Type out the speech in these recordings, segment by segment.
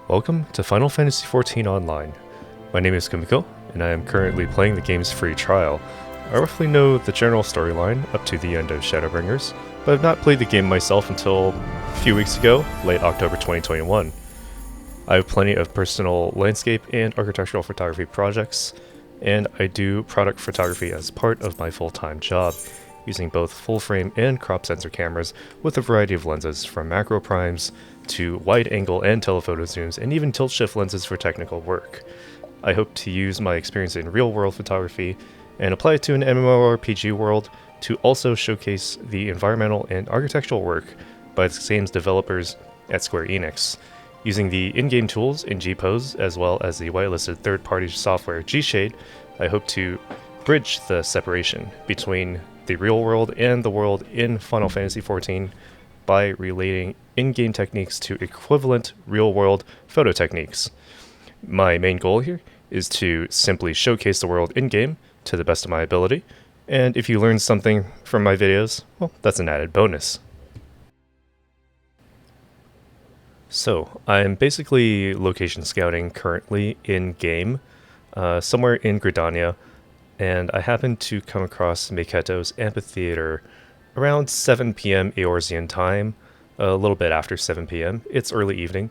Welcome to Final Fantasy XIV Online. My name is Kumiko, and I am currently playing the game's free trial. I roughly know the general storyline up to the end of Shadowbringers, but I've not played the game myself until a few weeks ago, late October 2021. I have plenty of personal landscape and architectural photography projects, and I do product photography as part of my full-time job, using both full-frame and crop sensor cameras with a variety of lenses from macro primes to wide-angle and telephoto zooms, and even tilt-shift lenses for technical work. I hope to use my experience in real-world photography and apply it to an MMORPG world to also showcase the environmental and architectural work by the game's developers at Square Enix. Using the in-game tools in GPose, as well as the whitelisted third-party software G-Shade, I hope to bridge the separation between the real world and the world in Final Fantasy XIV by relating in-game techniques to equivalent real-world photo techniques. My main goal here is to simply showcase the world in-game to the best of my ability, and if you learn something from my videos, well, that's an added bonus. So, I'm basically location scouting currently in-game, somewhere in Gridania, and I happened to come across Miketo's amphitheater around 7 p.m. Eorzean time, a little bit after 7 p.m. It's early evening.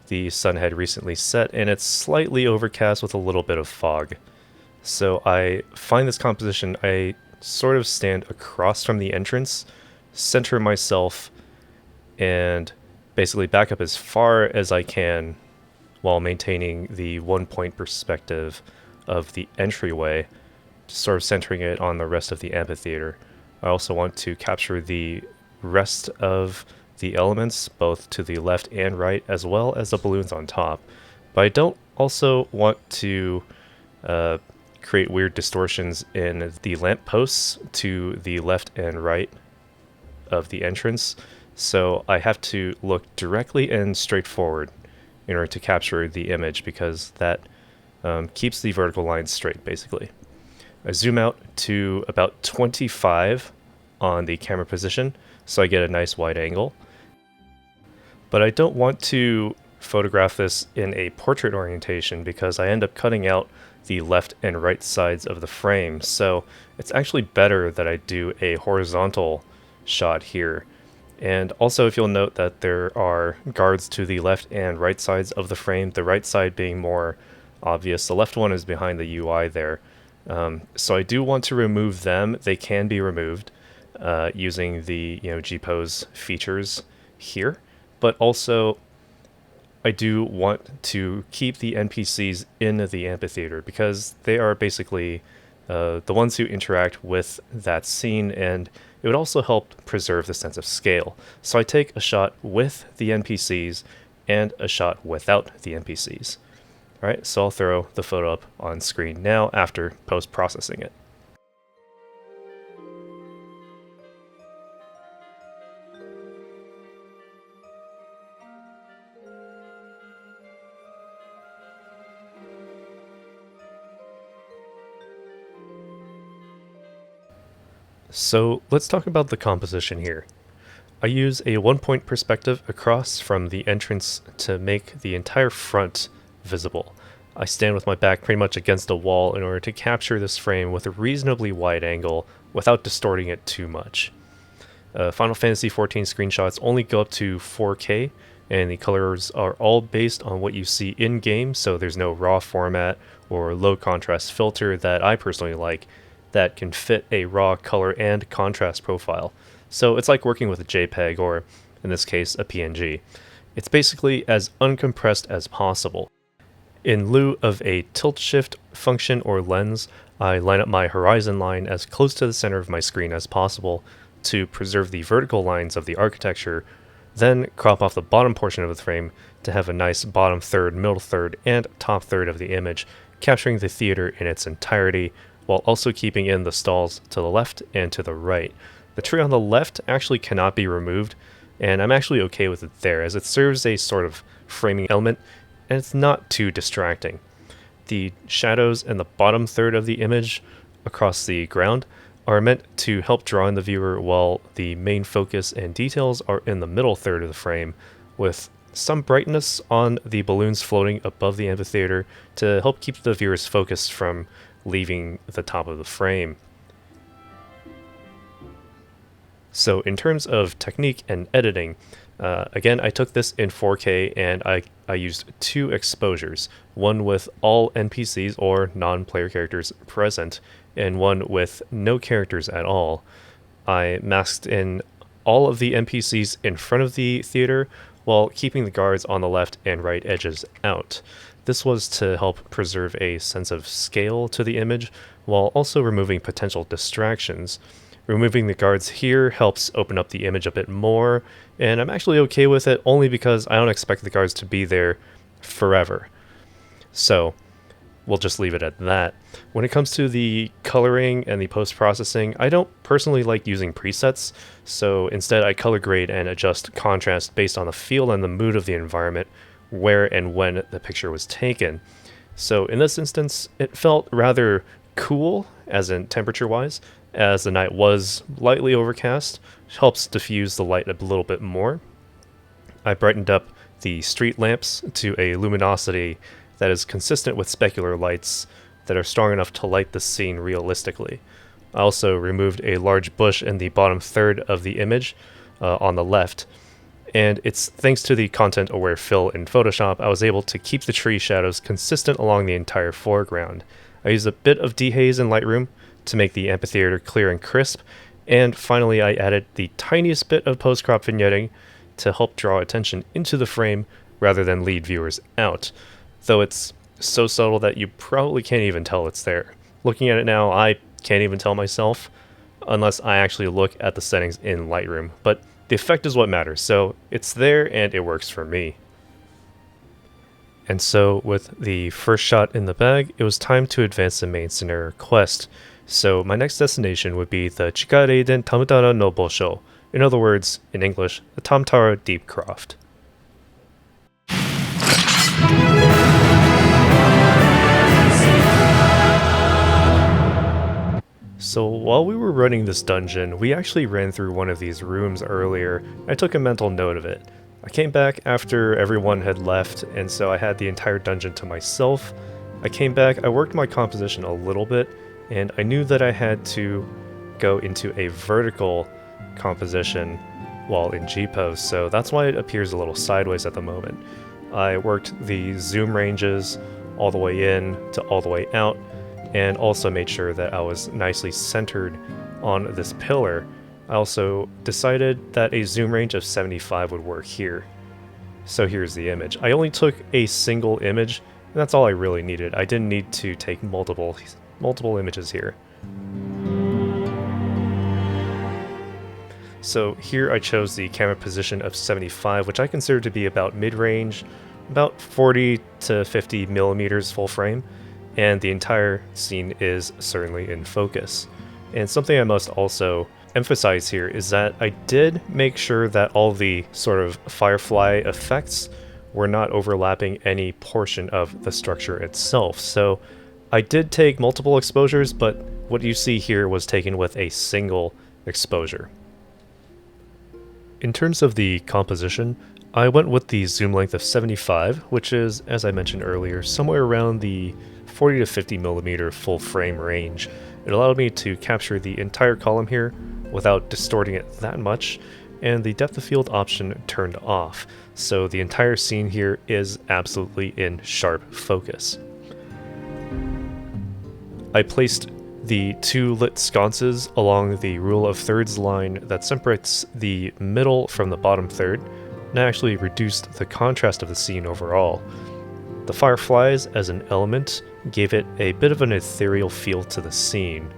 The sun had recently set, and it's slightly overcast with a little bit of fog. So I find this composition, I sort of stand across from the entrance, center myself, and basically back up as far as I can while maintaining the one-point perspective of the entryway, sort of centering it on the rest of the amphitheater. I also want to capture the rest of the elements, both to the left and right, as well as the balloons on top. But I don't also want to create weird distortions in the lampposts to the left and right of the entrance, so I have to look directly and straightforward in order to capture the image, because that keeps the vertical lines straight, basically. I zoom out to about 25 on the camera position, so I get a nice wide angle. But I don't want to photograph this in a portrait orientation because I end up cutting out the left and right sides of the frame, so it's actually better that I do a horizontal shot here. And also, if you'll note that there are guards to the left and right sides of the frame, the right side being more obvious. The left one is behind the UI there. So I do want to remove them. They can be removed using the GPose features here, but also I do want to keep the NPCs in the amphitheater because they are basically the ones who interact with that scene, and it would also help preserve the sense of scale. So I take a shot with the NPCs and a shot without the NPCs. Alright, so I'll throw the photo up on screen now after post-processing it. So let's talk about the composition here. I use a one-point perspective across from the entrance to make the entire front visible. I stand with my back pretty much against a wall in order to capture this frame with a reasonably wide angle without distorting it too much. Final Fantasy XIV screenshots only go up to 4K, and the colors are all based on what you see in-game, so there's no raw format or low contrast filter that I personally like that can fit a raw color and contrast profile. So it's like working with a JPEG, or in this case, a PNG. It's basically as uncompressed as possible. In lieu of a tilt shift function or lens, I line up my horizon line as close to the center of my screen as possible to preserve the vertical lines of the architecture, then crop off the bottom portion of the frame to have a nice bottom third, middle third, and top third of the image, capturing the theater in its entirety, while also keeping in the stalls to the left and to the right. The tree on the left actually cannot be removed, and I'm actually okay with it there, as it serves a sort of framing element, and it's not too distracting. The shadows in the bottom third of the image across the ground are meant to help draw in the viewer, while the main focus and details are in the middle third of the frame, with some brightness on the balloons floating above the amphitheater to help keep the viewers focused from leaving the top of the frame. So in terms of technique and editing, again, I took this in 4K and I used 2 exposures, one with all NPCs or non-player characters present, and one with no characters at all. I masked in all of the NPCs in front of the theater while keeping the guards on the left and right edges out. This was to help preserve a sense of scale to the image while also removing potential distractions. Removing the guards here helps open up the image a bit more, and I'm actually okay with it only because I don't expect the guards to be there forever. So we'll just leave it at that. When it comes to the coloring and the post-processing, I don't personally like using presets, so instead I color grade and adjust contrast based on the feel and the mood of the environment, where and when the picture was taken. So in this instance, it felt rather cool, as in temperature-wise, as the night was lightly overcast, which helps diffuse the light a little bit more. I brightened up the street lamps to a luminosity that is consistent with specular lights that are strong enough to light the scene realistically. I also removed a large bush in the bottom third of the image on the left, and it's thanks to the content-aware fill in Photoshop, I was able to keep the tree shadows consistent along the entire foreground. I used a bit of dehaze in Lightroom to make the amphitheater clear and crisp, and finally I added the tiniest bit of post-crop vignetting to help draw attention into the frame rather than lead viewers out, though it's so subtle that you probably can't even tell it's there. Looking at it now, I can't even tell myself unless I actually look at the settings in Lightroom, but the effect is what matters, so it's there and it works for me. And so, with the first shot in the bag, it was time to advance the main scenario quest. So my next destination would be the Chikareiden Tam-Tara no Bosho. In other words, in English, the Tam-Tara Deepcroft. So while we were running this dungeon, we actually ran through one of these rooms earlier. I took a mental note of it. I came back after everyone had left, and so I had the entire dungeon to myself. I came back, I worked my composition a little bit, and I knew that I had to go into a vertical composition while in G-pose, so that's why it appears a little sideways at the moment. I worked the zoom ranges all the way in to all the way out, and also made sure that I was nicely centered on this pillar. I also decided that a zoom range of 75 would work here. So here's the image. I only took a single image, and that's all I really needed. I didn't need to take multiple images here. So here I chose the camera position of 75, which I consider to be about mid-range, about 40 to 50 millimeters full frame, and the entire scene is certainly in focus. And something I must also emphasize here is that I did make sure that all the sort of firefly effects were not overlapping any portion of the structure itself. So I did take multiple exposures, but what you see here was taken with a single exposure. In terms of the composition, I went with the zoom length of 75, which is, as I mentioned earlier, somewhere around the 40 to 50 millimeter full frame range. It allowed me to capture the entire column here without distorting it that much, and the depth of field option turned off, so the entire scene here is absolutely in sharp focus. I placed the 2 lit sconces along the rule of thirds line that separates the middle from the bottom third, and I actually reduced the contrast of the scene overall. The fireflies as an element gave it a bit of an ethereal feel to the scene.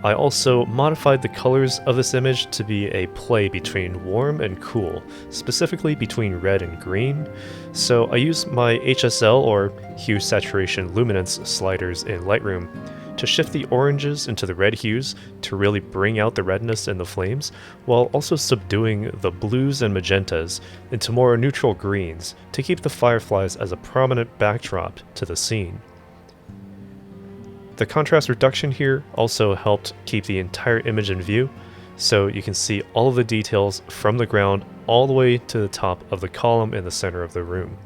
I also modified the colors of this image to be a play between warm and cool, specifically between red and green. So I used my HSL or Hue Saturation Luminance sliders in Lightroom to shift the oranges into the red hues to really bring out the redness in the flames, while also subduing the blues and magentas into more neutral greens to keep the fireflies as a prominent backdrop to the scene. The contrast reduction here also helped keep the entire image in view, so you can see all of the details from the ground all the way to the top of the column in the center of the room.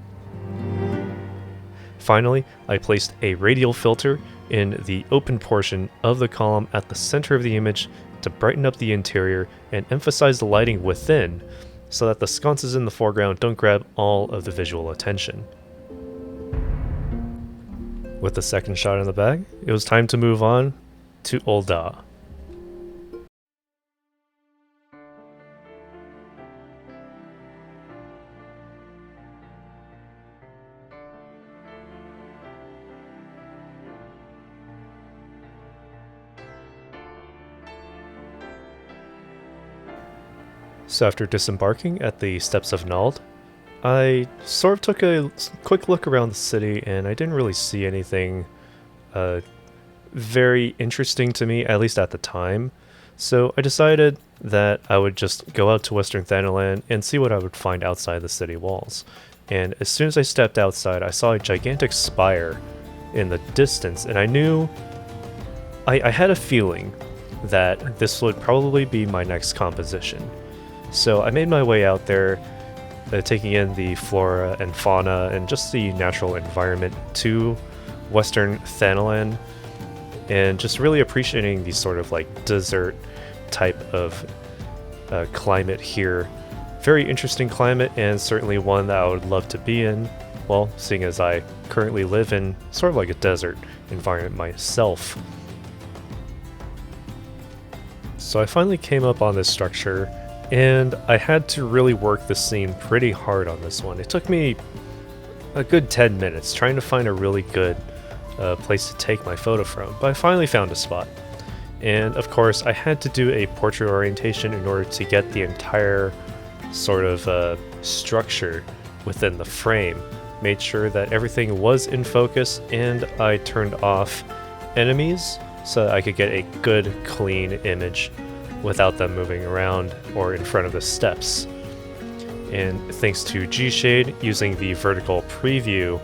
Finally, I placed a radial filter in the open portion of the column at the center of the image to brighten up the interior and emphasize the lighting within so that the sconces in the foreground don't grab all of the visual attention. With the second shot in the bag, it was time to move on to Ul'dah. So after disembarking at the steps of Nald, I sort of took a quick look around the city and I didn't really see anything very interesting to me, at least at the time. So I decided that I would just go out to Western Thanalan and see what I would find outside the city walls. And as soon as I stepped outside, I saw a gigantic spire in the distance, and I knew... I had a feeling that this would probably be my next composition. So I made my way out there, taking in the flora and fauna and just the natural environment to Western Thanalan, and just really appreciating the sort of like desert type of climate here. Very interesting climate, and certainly one that I would love to be in, well, seeing as I currently live in sort of like a desert environment myself. So I finally came up on this structure, and I had to really work the scene pretty hard on this one. It took me a good 10 minutes trying to find a really good place to take my photo from, but I finally found a spot. And of course, I had to do a portrait orientation in order to get the entire sort of structure within the frame. Made sure that everything was in focus, and I turned off enemies so that I could get a good, clean image without them moving around or in front of the steps. And thanks to G-Shade, using the vertical preview,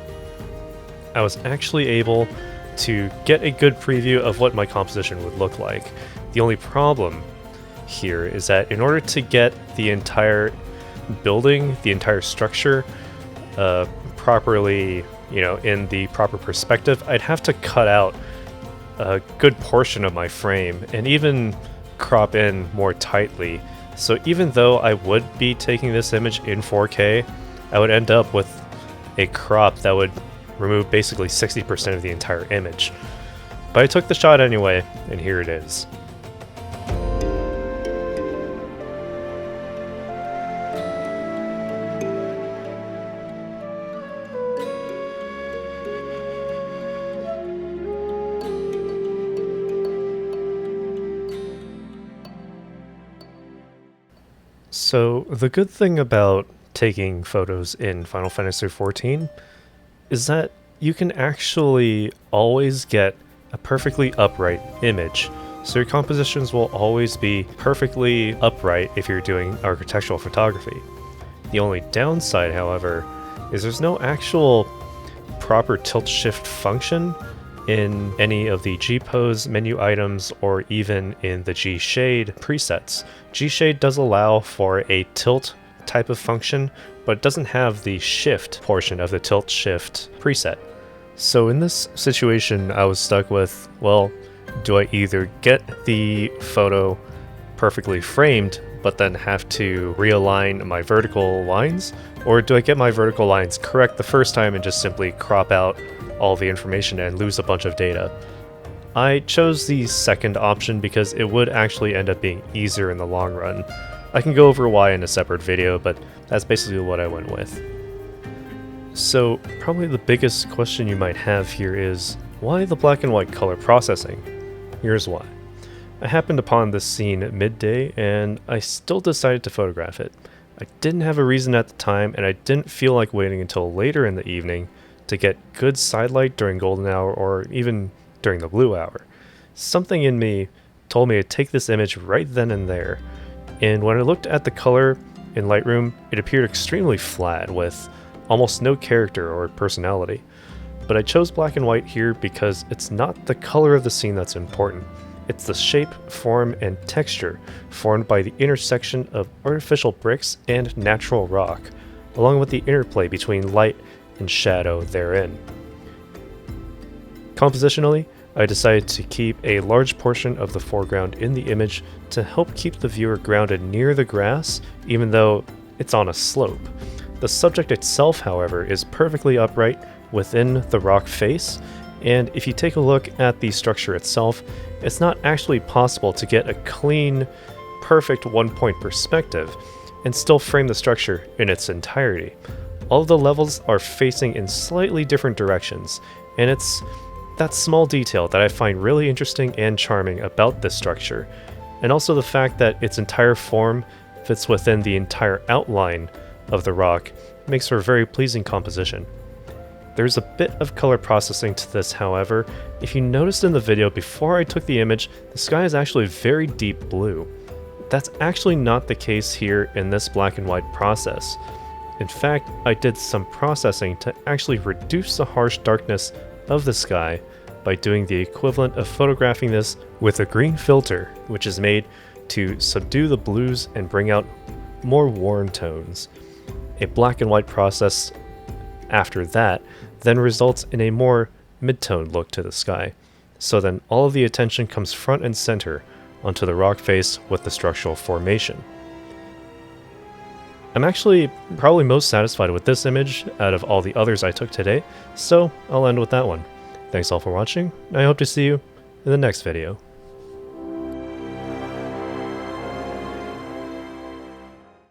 I was actually able to get a good preview of what my composition would look like. The only problem here is that in order to get the entire building, the entire structure, properly, in the proper perspective, I'd have to cut out a good portion of my frame and even crop in more tightly. So even though I would be taking this image in 4K, I would end up with a crop that would remove basically 60% of the entire image. But I took the shot anyway, and here it is. So the good thing about taking photos in Final Fantasy XIV is that you can actually always get a perfectly upright image. So your compositions will always be perfectly upright if you're doing architectural photography. The only downside, however, is there's no actual proper tilt shift function in any of the G-pose menu items or even in the G-shade presets. G-shade does allow for a tilt type of function, but it doesn't have the shift portion of the tilt shift preset. So in this situation, I was stuck with, well, do I either get the photo perfectly framed but then have to realign my vertical lines, or do I get my vertical lines correct the first time and just simply crop out all the information and lose a bunch of data? I chose the second option because it would actually end up being easier in the long run. I can go over why in a separate video, but that's basically what I went with. So probably the biggest question you might have here is, why the black and white color processing? Here's why. I happened upon this scene at midday, and I still decided to photograph it. I didn't have a reason at the time, and I didn't feel like waiting until later in the evening to get good sidelight during golden hour or even during the blue hour. Something in me told me to take this image right then and there, and when I looked at the color in Lightroom, it appeared extremely flat with almost no character or personality. But I chose black and white here because it's not the color of the scene that's important. It's the shape, form, and texture formed by the intersection of artificial bricks and natural rock, along with the interplay between light and shadow therein. Compositionally, I decided to keep a large portion of the foreground in the image to help keep the viewer grounded near the grass, even though it's on a slope. The subject itself, however, is perfectly upright within the rock face, and if you take a look at the structure itself, it's not actually possible to get a clean, perfect one-point perspective and still frame the structure in its entirety. All of the levels are facing in slightly different directions, and it's that small detail that I find really interesting and charming about this structure, and also the fact that its entire form fits within the entire outline of the rock makes for a very pleasing composition. There's a bit of color processing to this, however. If you noticed in the video before I took the image, the sky is actually very deep blue. That's actually not the case here in this black and white process. In fact, I did some processing to actually reduce the harsh darkness of the sky by doing the equivalent of photographing this with a green filter, which is made to subdue the blues and bring out more warm tones. A black and white process after that then results in a more mid-tone look to the sky. So then all of the attention comes front and center onto the rock face with the structural formation. I'm actually probably most satisfied with this image out of all the others I took today, so I'll end with that one. Thanks all for watching, and I hope to see you in the next video.